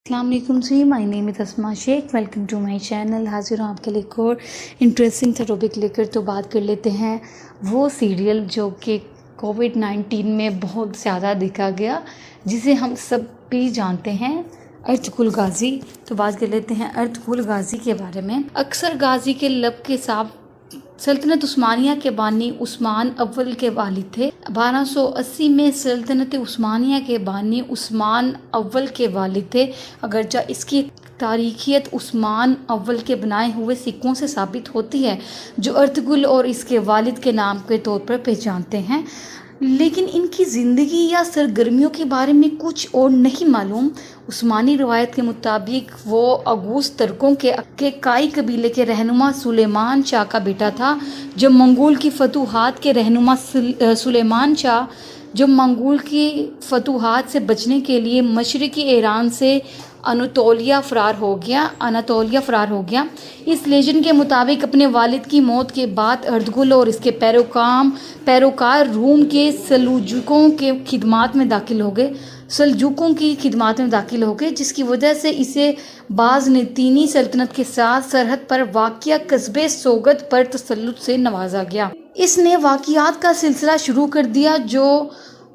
السلام علیکم جی، مائی نیم از اسما شیخ، welcome to my channel. حاضر ہوں آپ کے لیے ایک اور انٹرسٹنگ سا ٹاپک لے کر۔ تو بات کر لیتے ہیں وہ سیریل جو کہ کووڈ-19 میں بہت زیادہ دیکھا گیا، جسے ہم سب بھی جانتے ہیں، ارطغرل غازی۔ تو بات کر لیتے ہیں ارطغرل غازی کے بارے میں۔ اکثر غازی کے لقب کے ساتھ سلطنت عثمانیہ کے بانی عثمان اول کے والد تھے۔ 1280 میں سلطنت عثمانیہ کے بانی عثمان اول کے والد تھے، اگرچہ اس کی تاریخیت عثمان اول کے بنائے ہوئے سکوں سے ثابت ہوتی ہے، جو ارطغرل اور اس کے والد کے نام کے طور پر پہچانتے ہیں، لیکن ان کی زندگی یا سرگرمیوں کے بارے میں کچھ اور نہیں معلوم۔ عثمانی روایت کے مطابق وہ اوغوز ترکوں کے کائی قبیلے کے رہنما سلیمان شاہ کا بیٹا تھا، جب منگول کی فتوحات کے رہنما سلیمان شاہ جب منگول کی فتوحات سے بچنے کے لیے مشرقی ایران سے اناطولیہ فرار ہو گیا۔ اس لیجنڈ کے مطابق اپنے والد کی موت کے بعد ارطغرل اور اس کے پیروکار روم کے سلجوقوں کی خدمات میں داخل ہو گئے، جس کی وجہ سے اسے بازنطینی سلطنت کے ساتھ سرحد پر واقع قصبے سوگد پر تسلط سے نوازا گیا۔ اس نے واقعات کا سلسلہ شروع کر دیا جو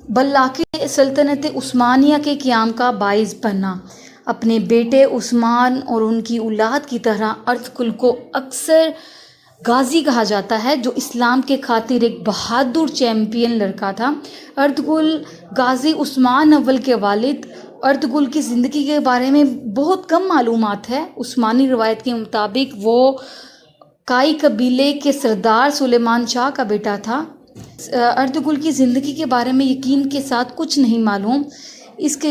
بالآخر سلطنت عثمانیہ کے قیام کا باعث بنا۔ اپنے بیٹے عثمان اور ان کی اولاد کی طرح ارطغرل کو اکثر غازی کہا جاتا ہے، جو اسلام کے خاطر ایک بہادر چیمپئن لڑکا تھا۔ ارطغرل غازی عثمان اول کے والد۔ ارطغرل کی زندگی کے بارے میں بہت کم معلومات ہے۔ عثمانی روایت کے مطابق وہ کائی قبیلے کے سردار سلیمان شاہ کا بیٹا تھا۔ ارطغرل کی زندگی کے بارے میں یقین کے ساتھ کچھ نہیں معلوم، اس کے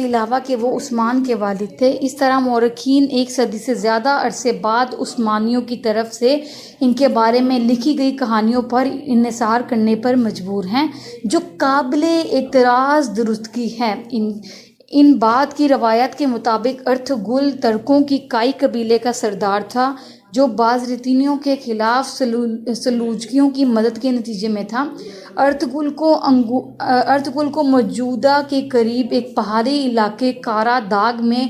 علاوہ کہ وہ عثمان کے والد تھے۔ اس طرح مورخین ایک صدی سے زیادہ عرصے بعد عثمانیوں کی طرف سے ان کے بارے میں لکھی گئی کہانیوں پر انحصار کرنے پر مجبور ہیں، جو قابل اعتراض درستگی ہے۔ ان بعد کی روایات کے مطابق ارطغرل ترکوں کی کائی قبیلے کا سردار تھا، جو بازنطینیوں کے خلاف سلجوقیوں کی مدد کے نتیجے میں تھا۔ ارطغرل کو موجودہ کے قریب ایک پہاڑی علاقے کارا داغ میں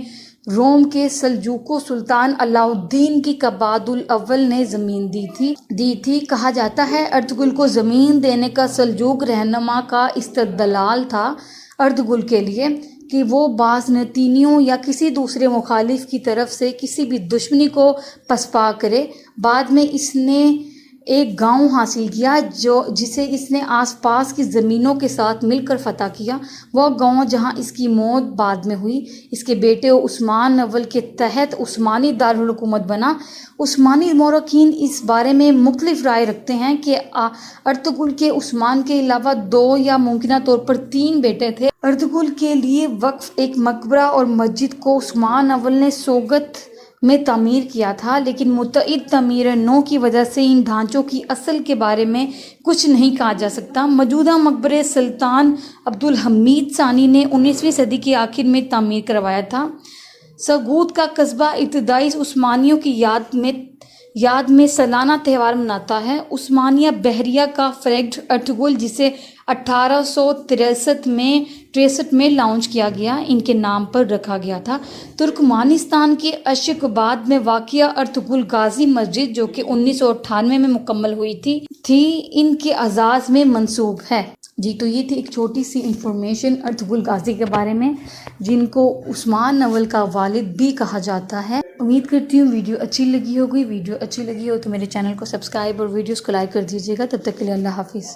روم کے سلجوقی سلطان علاء الدین کی قباد الاول نے زمین دی تھی۔ کہا جاتا ہے ارطغرل کو زمین دینے کا سلجوق رہنما کا استدلال تھا ارطغرل کے لیے کہ وہ بازنطینیوں یا کسی دوسرے مخالف کی طرف سے کسی بھی دشمنی کو پسپا کرے۔ بعد میں اس نے ایک گاؤں حاصل کیا جسے اس نے آس پاس کی زمینوں کے ساتھ مل کر فتح کیا۔ وہ گاؤں جہاں اس کی موت بعد میں ہوئی، اس کے بیٹے عثمان اول کے تحت عثمانی دارالحکومت بنا۔ عثمانی مورخین اس بارے میں مختلف رائے رکھتے ہیں کہ ارطغرل کے عثمان کے علاوہ 2 یا ممکنہ طور پر 3 بیٹے تھے۔ ارطغرل کے لیے وقف ایک مقبرہ اور مسجد کو عثمان اول نے سوگد میں تعمیر کیا تھا، لیکن متعدد تعمیر نو کی وجہ سے ان ڈھانچوں کی اصل کے بارے میں کچھ نہیں کہا جا سکتا۔ موجودہ مقبرہ سلطان عبدالحمید ثانی نے 19ویں صدی کے آخر میں تعمیر کروایا تھا۔ سوگود کا قصبہ ابتدائی عثمانیوں کی یاد میں سالانہ تہوار مناتا ہے۔ عثمانیہ بحریہ کا فلیگ ارطغرل، جسے 1863 میں لانچ کیا گیا، ان کے نام پر رکھا گیا تھا۔ ترکمانستان کے اشخاباد میں واقع ارطغرل غازی مسجد، جو کہ 1998 میں مکمل ہوئی تھی، ان کے اعزاز میں منسوب ہے۔ جی تو یہ تھی ایک چھوٹی سی انفارمیشن ارطغرل غازی کے بارے میں، جن کو عثمان اول کا والد بھی کہا جاتا ہے۔ امید کرتی ہوں ویڈیو اچھی لگی ہوگی۔ ویڈیو اچھی لگی ہو تو میرے چینل کو سبسکرائب اور ویڈیوز کو لائک کر دیجیے گا۔ تب تک کے لیے اللہ حافظ۔